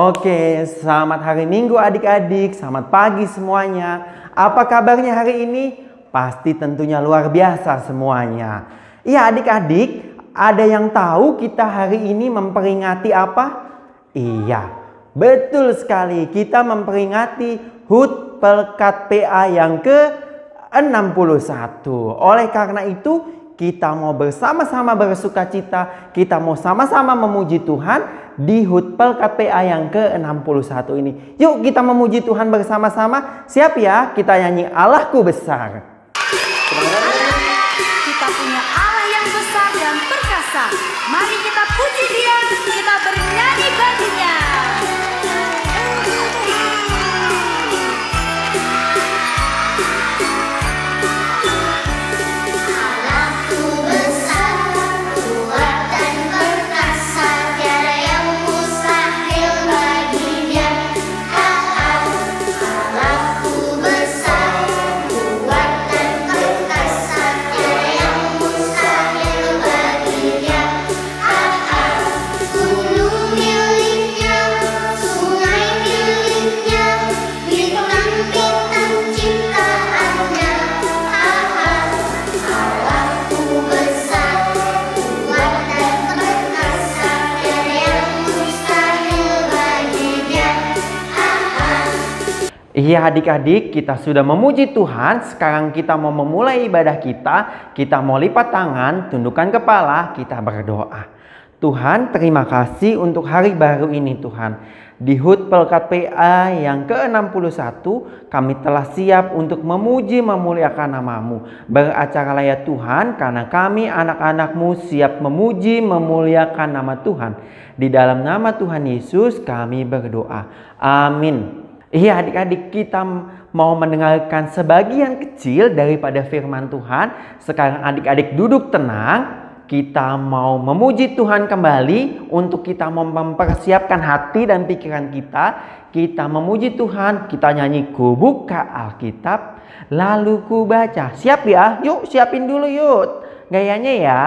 Oke, selamat hari Minggu adik-adik, selamat pagi semuanya. Apa kabarnya hari ini? Pasti tentunya luar biasa semuanya. Iya adik-adik, ada yang tahu kita hari ini memperingati apa? Iya, betul sekali, kita memperingati HUT Pelkat PA yang ke-61. Oleh karena itu, kita mau bersama-sama bersuka cita, kita mau sama-sama memuji Tuhan di HUT Pelkat PA yang ke-61 ini. Yuk kita memuji Tuhan bersama-sama. Siap ya? Kita nyanyi Allahku besar. Kita punya Allah yang besar dan perkasa. Mari kita puji Dia, kita bernyanyi baginya. Iya adik-adik, kita sudah memuji Tuhan. Sekarang kita mau memulai ibadah kita. Kita mau lipat tangan, tundukkan kepala, kita berdoa. Tuhan, terima kasih untuk hari baru ini Tuhan. Di HUT Pelkat PA yang ke-61, kami telah siap untuk memuji memuliakan nama-Mu. Beracara ya Tuhan, karena kami anak-anak-Mu siap memuji memuliakan nama Tuhan. Di dalam nama Tuhan Yesus kami berdoa. Amin. Iya adik-adik, kita mau mendengarkan sebagian kecil daripada firman Tuhan. Sekarang adik-adik duduk tenang. Kita mau memuji Tuhan kembali untuk kita mempersiapkan hati dan pikiran kita. Kita memuji Tuhan, kita nyanyi Ku buka Alkitab, lalu ku baca. Siap ya? Yuk siapin dulu yuk gayanya ya.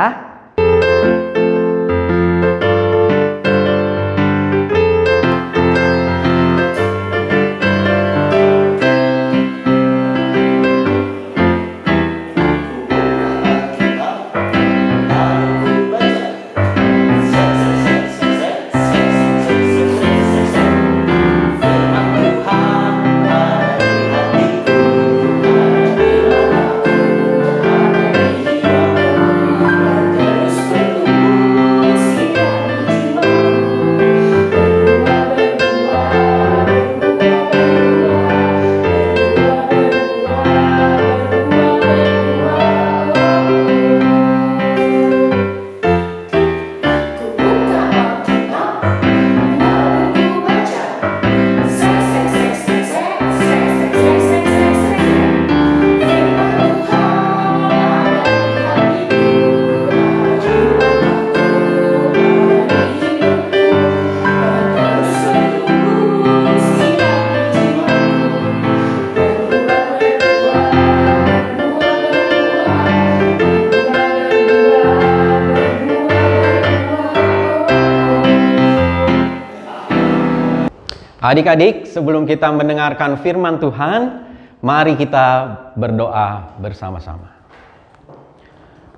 Adik-adik, sebelum kita mendengarkan firman Tuhan, mari kita berdoa bersama-sama.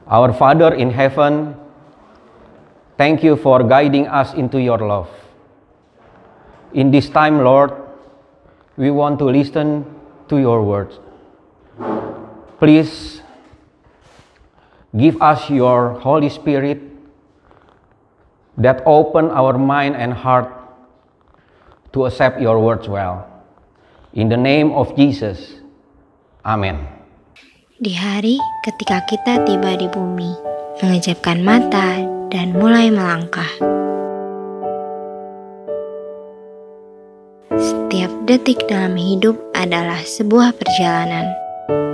Our Father in heaven, thank you for guiding us into your love. In this time, Lord, we want to listen to your words. Please give us your Holy Spirit that open our mind and heart to accept your words well. In the name of Jesus. Amen. Di hari ketika kita tiba di bumi, mengejapkan mata dan mulai melangkah. Setiap detik dalam hidup adalah sebuah perjalanan,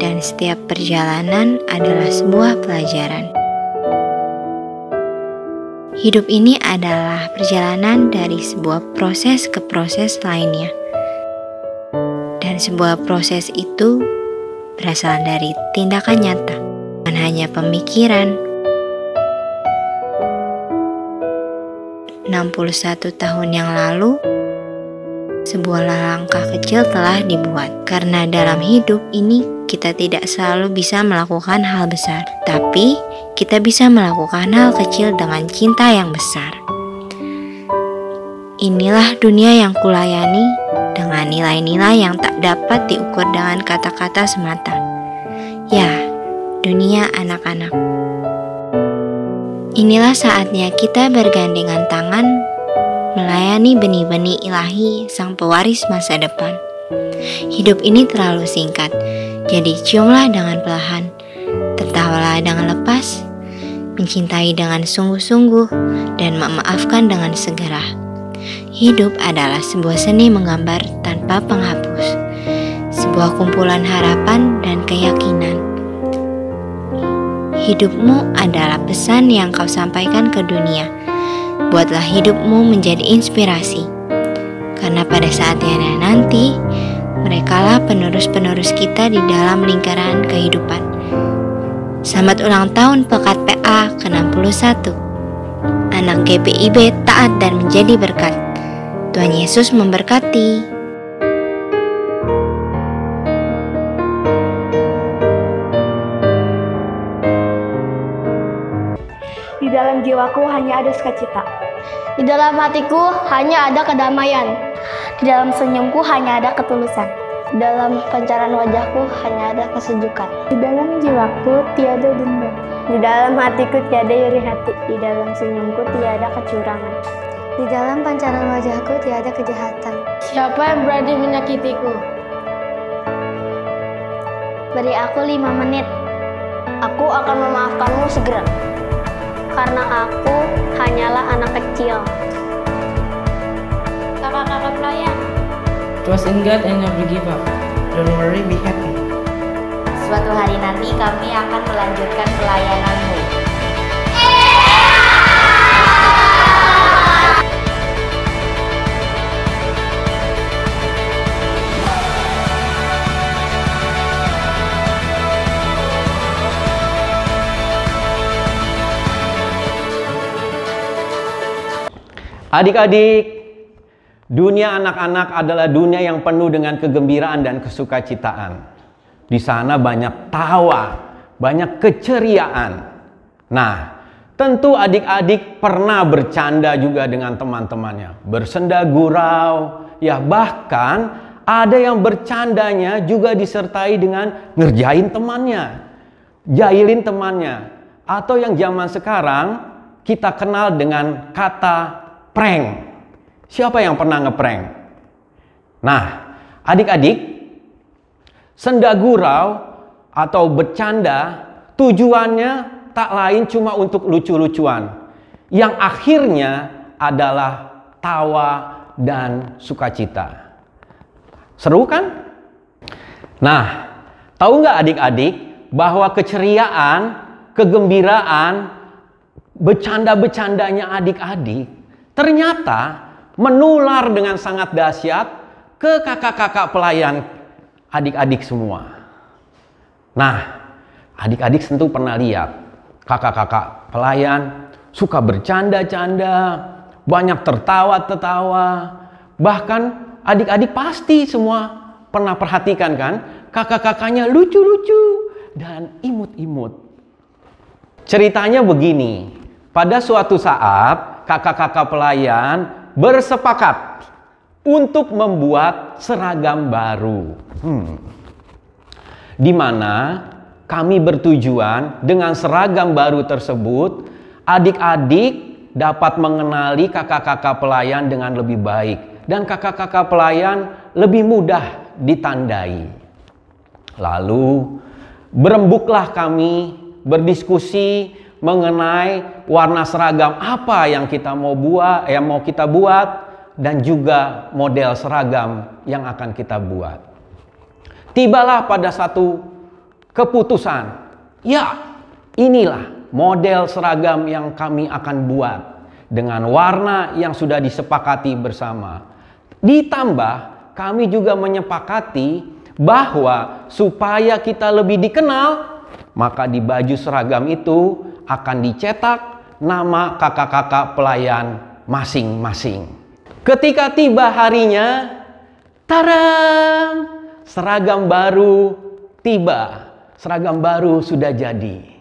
dan setiap perjalanan adalah sebuah pelajaran. Hidup ini adalah perjalanan dari sebuah proses ke proses lainnya. Dan sebuah proses itu berasal dari tindakan nyata, bukan hanya pemikiran. 61 tahun yang lalu, sebuah langkah kecil telah dibuat. Karena dalam hidup ini kita tidak selalu bisa melakukan hal besar, tapi kita bisa melakukan hal kecil dengan cinta yang besar. Inilah dunia yang kulayani dengan nilai-nilai yang tak dapat diukur dengan kata-kata semata. Ya, dunia anak-anak. Inilah saatnya kita bergandengan tangan melayani benih-benih ilahi sang pewaris masa depan. Hidup ini terlalu singkat, jadi ciumlah dengan perlahan, tertawalah dengan lepas, mencintai dengan sungguh-sungguh, dan memaafkan dengan segera. Hidup adalah sebuah seni menggambar tanpa penghapus, sebuah kumpulan harapan dan keyakinan. Hidupmu adalah pesan yang kau sampaikan ke dunia. Buatlah hidupmu menjadi inspirasi, karena pada saatnya nanti, merekalah penerus-penerus kita di dalam lingkaran kehidupan. Selamat ulang tahun Pekat PA ke-61. Anak GPIB taat dan menjadi berkat. Tuhan Yesus memberkati. Di dalam jiwaku hanya ada sukacita. Di dalam hatiku hanya ada kedamaian. Di dalam senyumku hanya ada ketulusan. Di dalam pancaran wajahku hanya ada kesejukan. Di dalam jiwaku tiada dendam. Di dalam hatiku tiada iri hati. Di dalam senyumku tiada kecurangan. Di dalam pancaran wajahku tiada kejahatan. Siapa yang berani menyakitiku? Beri aku 5 menit. Aku akan memaafkanmu segera. Karena aku hanyalah anak kecil. Kakak-kakak pelayan. Trust in God and never give up. Don't worry, be happy. Suatu hari nanti kami akan melanjutkan pelayananmu. Adik-adik, dunia anak-anak adalah dunia yang penuh dengan kegembiraan dan kesukacitaan. Di sana banyak tawa, banyak keceriaan. Nah, tentu adik-adik pernah bercanda juga dengan teman-temannya, bersenda gurau, ya bahkan ada yang bercandanya juga disertai dengan ngerjain temannya, jahilin temannya, atau yang zaman sekarang kita kenal dengan kata prank. Siapa yang pernah ngeprank? Nah, adik-adik, senda gurau atau bercanda tujuannya tak lain cuma untuk lucu-lucuan, yang akhirnya adalah tawa dan sukacita. Seru kan? Nah, tahu nggak adik-adik bahwa keceriaan, kegembiraan, bercanda-bercandanya adik-adik ternyata menular dengan sangat dahsyat ke kakak-kakak pelayan adik-adik semua. Nah, adik-adik tentu pernah lihat kakak-kakak pelayan suka bercanda-canda, banyak tertawa-tertawa. Bahkan adik-adik pasti semua pernah perhatikan kan, kakak-kakaknya lucu-lucu dan imut-imut. Ceritanya begini, pada suatu saat kakak-kakak pelayan bersepakat untuk membuat seragam baru. Di mana kami bertujuan dengan seragam baru tersebut, adik-adik dapat mengenali kakak-kakak pelayan dengan lebih baik. Dan kakak-kakak pelayan lebih mudah ditandai. Lalu berembuklah kami berdiskusi mengenai warna seragam apa yang kita mau buat, dan juga model seragam yang akan kita buat. Tibalah pada satu keputusan, ya inilah model seragam yang kami akan buat dengan warna yang sudah disepakati bersama. Ditambah kami juga menyepakati bahwa supaya kita lebih dikenal, maka di baju seragam itu akan dicetak nama kakak-kakak pelayan masing-masing. Ketika tiba harinya, Tadam! Seragam baru tiba. Seragam baru sudah jadi.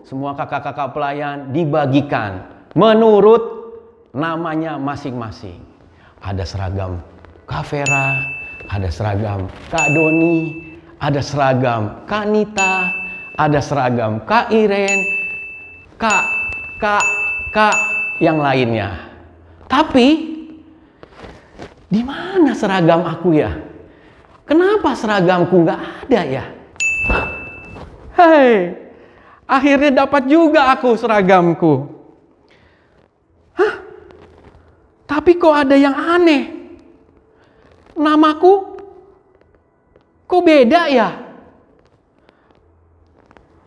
Semua kakak-kakak pelayan dibagikan menurut namanya masing-masing. Ada seragam Kak Vera, ada seragam Kak Doni, ada seragam Kak Nita, ada seragam Kak Iren, Kak yang lainnya. Tapi di mana seragam aku ya? Kenapa seragamku nggak ada ya? Hei, akhirnya dapat juga aku seragamku. Tapi kok ada yang aneh? Namaku kok beda ya?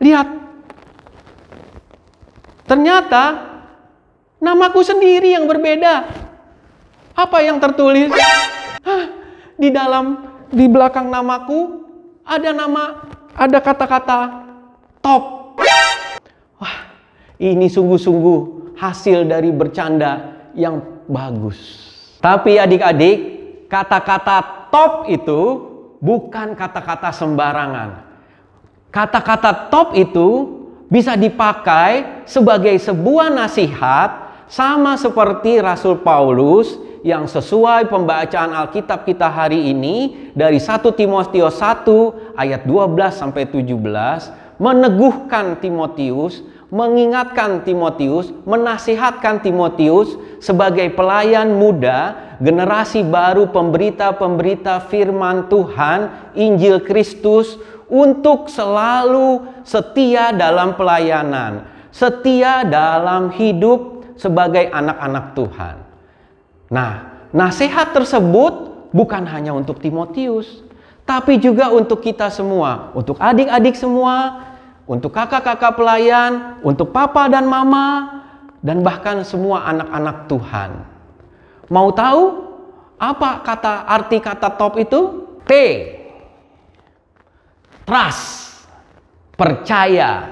Lihat. Ternyata namaku sendiri yang berbeda. Apa yang tertulis? Di belakang namaku ada kata-kata top. Wah, ini sungguh-sungguh hasil dari bercanda yang bagus. Tapi adik-adik, kata-kata top itu bukan kata-kata sembarangan. Kata-kata top itu bisa dipakai sebagai sebuah nasihat, sama seperti Rasul Paulus yang sesuai pembacaan Alkitab kita hari ini dari 1 Timotius 1 ayat 12 sampai 17 meneguhkan Timotius, mengingatkan Timotius, menasihatkan Timotius sebagai pelayan muda, generasi baru pemberita-pemberita firman Tuhan, Injil Kristus, untuk selalu setia dalam pelayanan, setia dalam hidup sebagai anak-anak Tuhan. Nah, nasihat tersebut bukan hanya untuk Timotius, tapi juga untuk kita semua, untuk adik-adik semua, untuk kakak-kakak pelayan, untuk papa dan mama, dan bahkan semua anak-anak Tuhan. Mau tahu apa arti kata top itu? T. Trust. Percaya.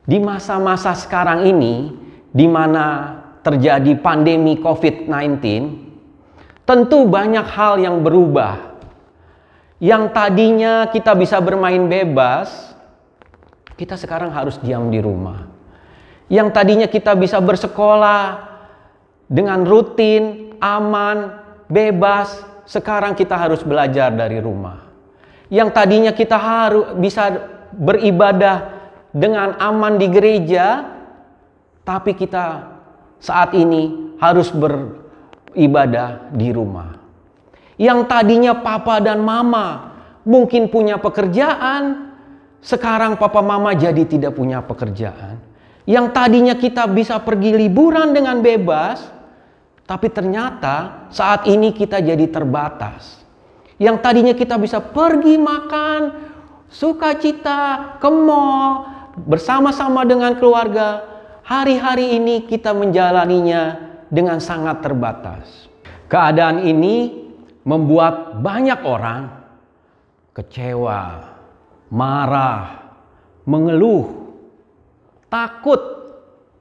Di masa-masa sekarang ini, di mana terjadi pandemi COVID-19, tentu banyak hal yang berubah. Yang tadinya kita bisa bermain bebas, kita sekarang harus diam di rumah. Yang tadinya kita bisa bersekolah dengan rutin, aman, bebas, sekarang kita harus belajar dari rumah. Yang tadinya kita harus bisa beribadah dengan aman di gereja, tapi kita saat ini harus beribadah di rumah. Yang tadinya papa dan mama mungkin punya pekerjaan, sekarang papa mama jadi tidak punya pekerjaan. Yang tadinya kita bisa pergi liburan dengan bebas, tapi ternyata saat ini kita jadi terbatas. Yang tadinya kita bisa pergi makan, sukacita, ke mall, bersama-sama dengan keluarga, hari-hari ini kita menjalaninya dengan sangat terbatas. Keadaan ini membuat banyak orang kecewa, marah, mengeluh, takut,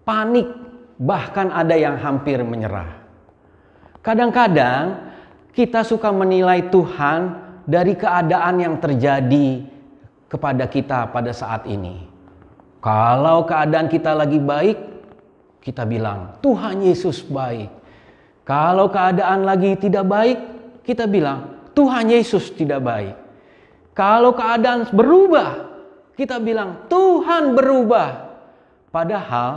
panik, bahkan ada yang hampir menyerah. Kadang-kadang kita suka menilai Tuhan dari keadaan yang terjadi kepada kita pada saat ini. Kalau keadaan kita lagi baik, kita bilang Tuhan Yesus baik. Kalau keadaan lagi tidak baik, kita bilang Tuhan Yesus tidak baik. Kalau keadaan berubah, kita bilang Tuhan berubah. Padahal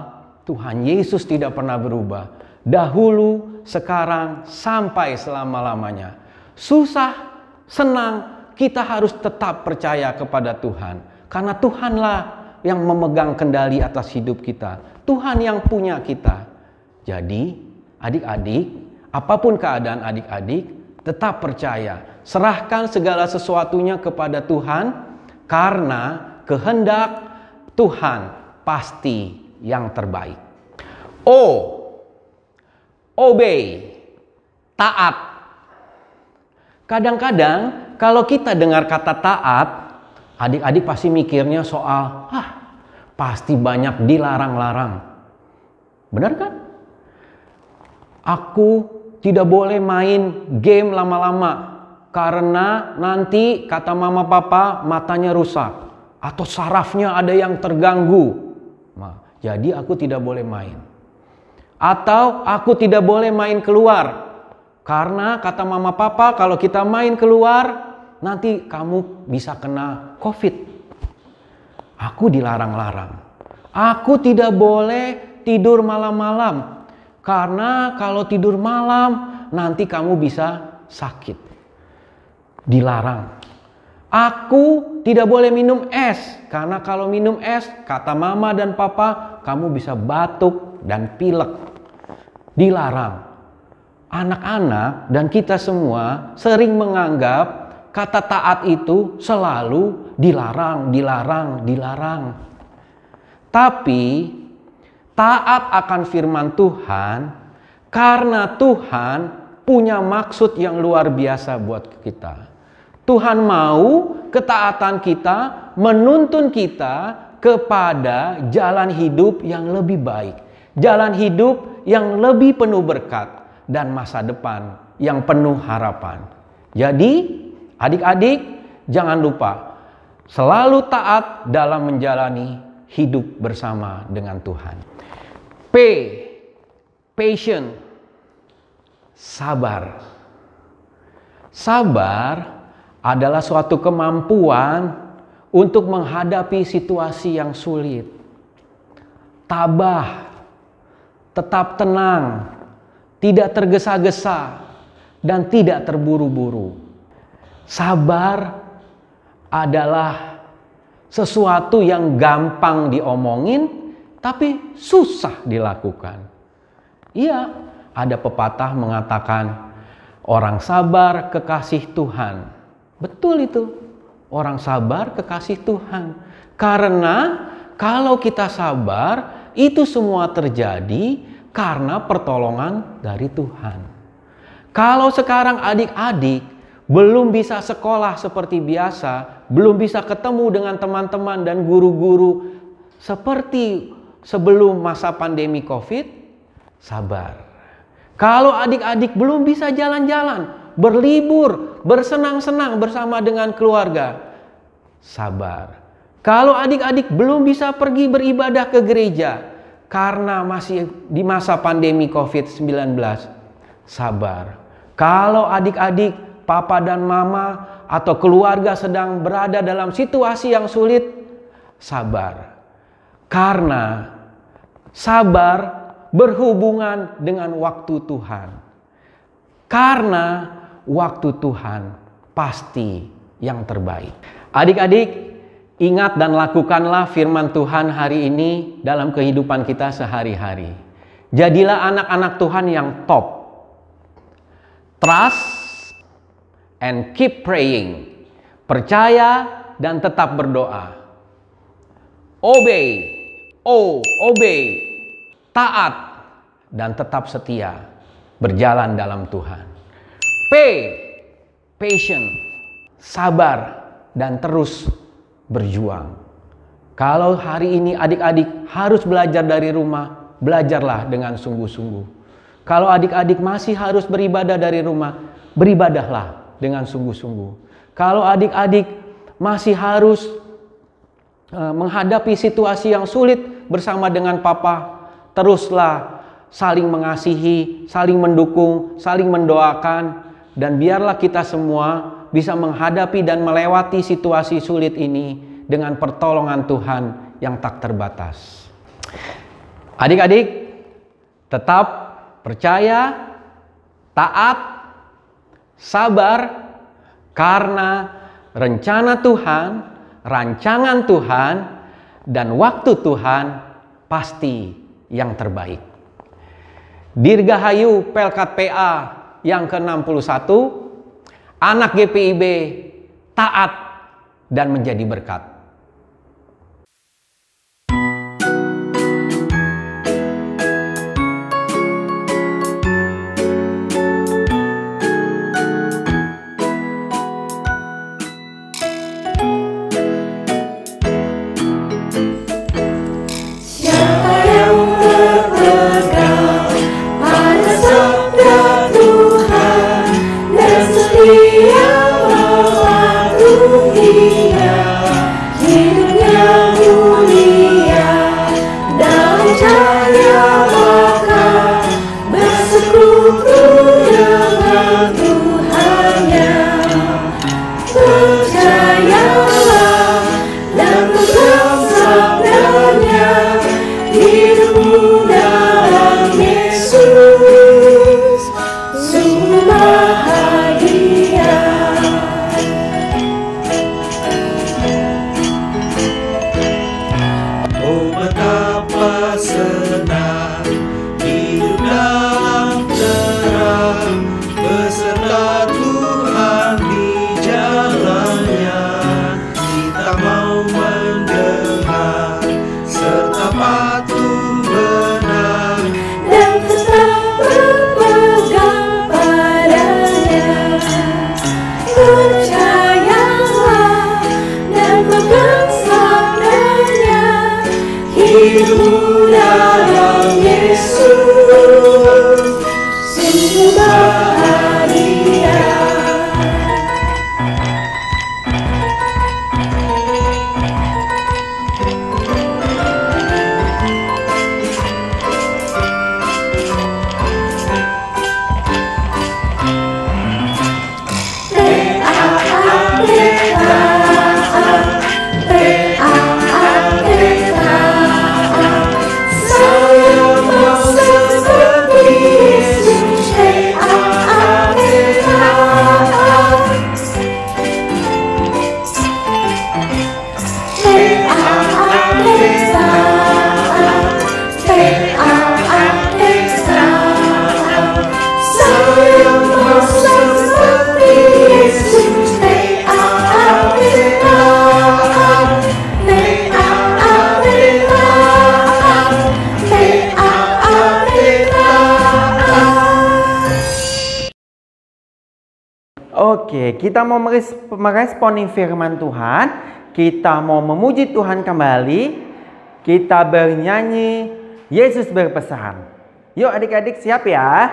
Tuhan Yesus tidak pernah berubah. Dahulu, sekarang, sampai selama-lamanya. Susah, senang, kita harus tetap percaya kepada Tuhan. Karena Tuhanlah yang memegang kendali atas hidup kita. Tuhan yang punya kita. Jadi, adik-adik, apapun keadaan adik-adik, tetap percaya. Serahkan segala sesuatunya kepada Tuhan, karena kehendak Tuhan pasti yang terbaik. O. Obey. Taat. Kadang-kadang kalau kita dengar kata taat, adik-adik pasti mikirnya soal, pasti banyak dilarang-larang. Benar kan? Aku tidak boleh main game lama-lama karena nanti kata mama papa matanya rusak atau sarafnya ada yang terganggu. Nah, jadi aku tidak boleh main. Atau aku tidak boleh main keluar karena kata mama papa kalau kita main keluar nanti kamu bisa kena COVID. Aku dilarang-larang. Aku tidak boleh tidur malam-malam karena kalau tidur malam nanti kamu bisa sakit. Dilarang. Aku tidak boleh minum es karena kalau minum es kata mama dan papa kamu bisa batuk dan pilek. Dilarang. Anak-anak dan kita semua sering menganggap kata taat itu selalu dilarang, dilarang, dilarang. Tapi taat akan firman Tuhan karena Tuhan punya maksud yang luar biasa buat kita. Tuhan mau ketaatan kita menuntun kita kepada jalan hidup yang lebih baik. Jalan hidup yang lebih penuh berkat dan masa depan yang penuh harapan. Jadi adik-adik jangan lupa selalu taat dalam menjalani hidup bersama dengan Tuhan. P, patient, sabar. Sabar adalah suatu kemampuan untuk menghadapi situasi yang sulit. Tabah, tetap tenang, tidak tergesa-gesa, dan tidak terburu-buru. Sabar adalah sesuatu yang gampang diomongin, tapi susah dilakukan. Iya, ada pepatah mengatakan, orang sabar kekasih Tuhan. Betul itu, orang sabar kekasih Tuhan. Karena kalau kita sabar, itu semua terjadi karena pertolongan dari Tuhan. Kalau sekarang adik-adik belum bisa sekolah seperti biasa, belum bisa ketemu dengan teman-teman dan guru-guru seperti sebelum masa pandemi COVID, sabar. Kalau adik-adik belum bisa jalan-jalan, berlibur, bersenang-senang bersama dengan keluarga, sabar. Kalau adik-adik belum bisa pergi beribadah ke gereja karena masih di masa pandemi COVID-19, sabar. Kalau adik-adik, papa dan mama atau keluarga sedang berada dalam situasi yang sulit, sabar. Karena sabar berhubungan dengan waktu Tuhan. Karena waktu Tuhan pasti yang terbaik. Adik-adik, ingat dan lakukanlah firman Tuhan hari ini dalam kehidupan kita sehari-hari. Jadilah anak-anak Tuhan yang top. Trust and keep praying. Percaya dan tetap berdoa. Obey. Obey. Taat dan tetap setia berjalan dalam Tuhan. P, patient, sabar dan terus berjuang. Kalau hari ini adik-adik harus belajar dari rumah, belajarlah dengan sungguh-sungguh. Kalau adik-adik masih harus beribadah dari rumah, beribadahlah dengan sungguh-sungguh. Kalau adik-adik masih harus menghadapi situasi yang sulit bersama dengan papa, teruslah saling mengasihi, saling mendukung, saling mendoakan, dan biarlah kita semua bisa menghadapi dan melewati situasi sulit ini dengan pertolongan Tuhan yang tak terbatas. Adik-adik, tetap percaya, taat, sabar, karena rencana Tuhan, rancangan Tuhan, dan waktu Tuhan pasti yang terbaik. Dirgahayu Pelkat PA yang ke-61, anak GPIB taat dan menjadi berkat. Siapa yang berpegang pada sabda Tuhan? Oke, kita mau meresponi firman Tuhan. Kita mau memuji Tuhan kembali. Kita bernyanyi Yesus berpesan. Yuk adik-adik siap ya.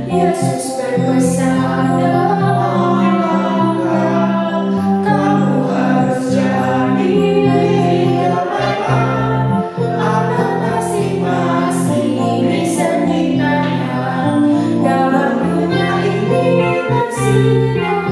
Yesus berpesan, kamu harus jadi kebaikan. Anak masing-masing disediakan dalam dunia ini bersinar.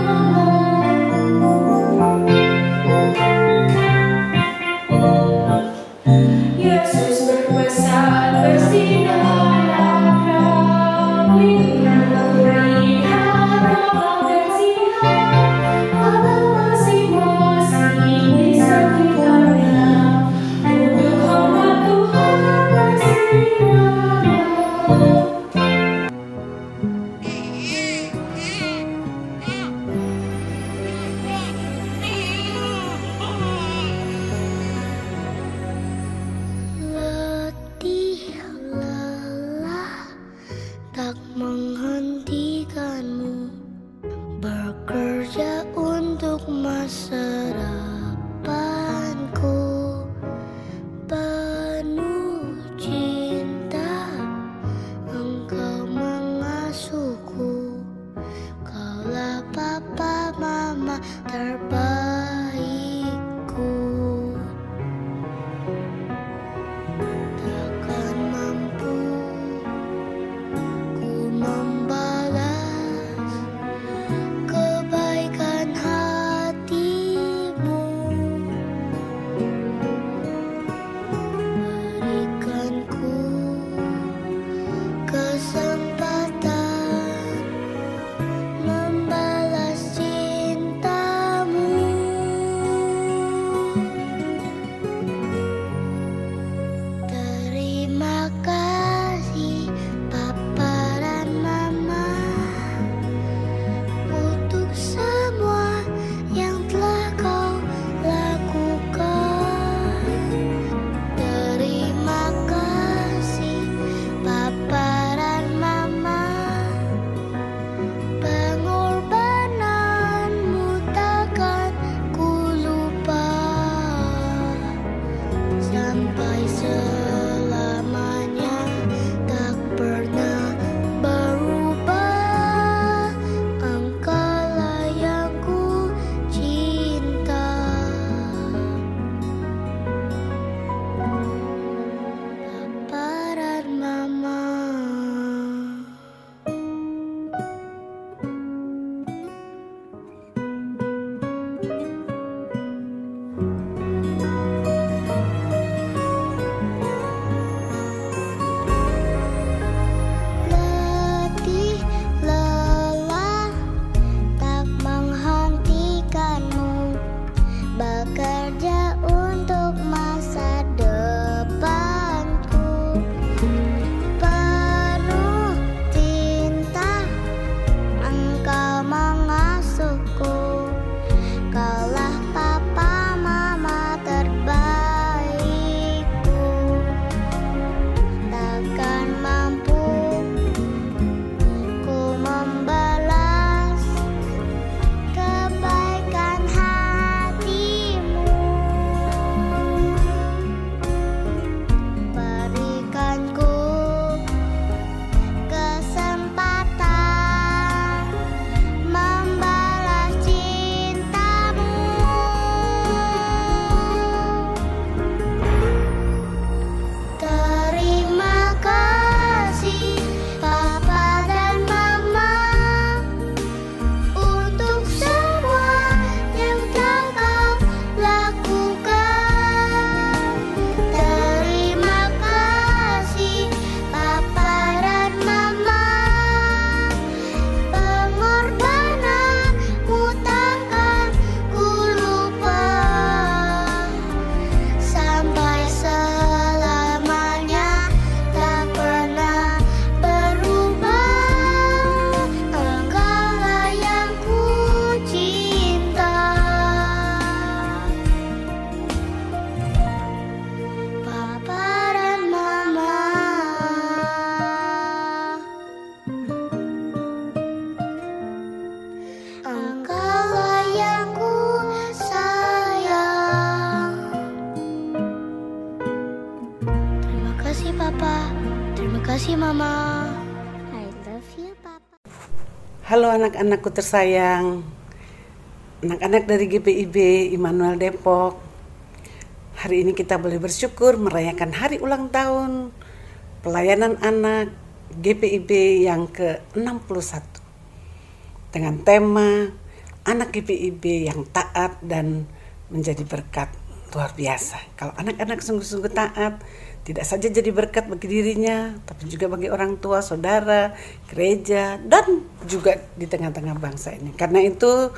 Mama. I love you, Papa. Halo anak-anakku tersayang, anak-anak dari GPIB Immanuel Depok. Hari ini kita boleh bersyukur merayakan hari ulang tahun pelayanan anak GPIB yang ke-61 dengan tema anak GPIB yang taat dan menjadi berkat. Luar biasa. Kalau anak-anak sungguh-sungguh taat, tidak saja jadi berkat bagi dirinya, tapi juga bagi orang tua, saudara, gereja, dan juga di tengah-tengah bangsa ini. Karena itu,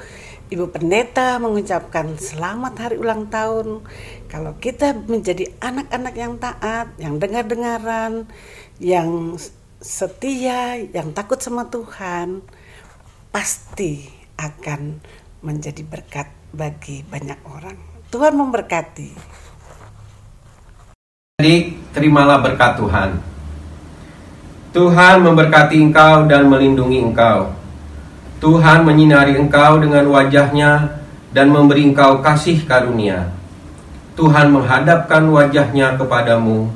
Ibu Pendeta mengucapkan selamat hari ulang tahun. Kalau kita menjadi anak-anak yang taat, yang dengar-dengaran, yang setia, yang takut sama Tuhan, pasti akan menjadi berkat bagi banyak orang. Tuhan memberkati. Adik, terimalah berkat Tuhan. Tuhan memberkati engkau dan melindungi engkau. Tuhan menyinari engkau dengan wajahnya dan memberi engkau kasih karunia. Tuhan menghadapkan wajahnya kepadamu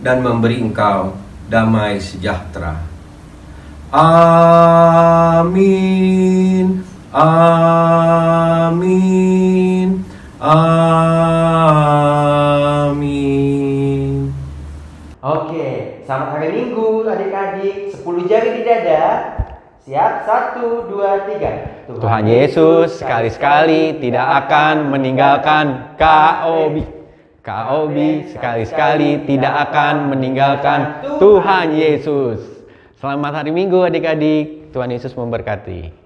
dan memberi engkau damai sejahtera. Amin. Amin. Amin. Oke, selamat hari Minggu adik-adik. 10 jari di dada. Siap, 1, 2, 3. Tuhan Yesus sekali-sekali tidak akan meninggalkan KOB. KOB sekali-sekali tidak akan meninggalkan Tuhan Yesus. Selamat hari Minggu adik-adik. Tuhan Yesus memberkati.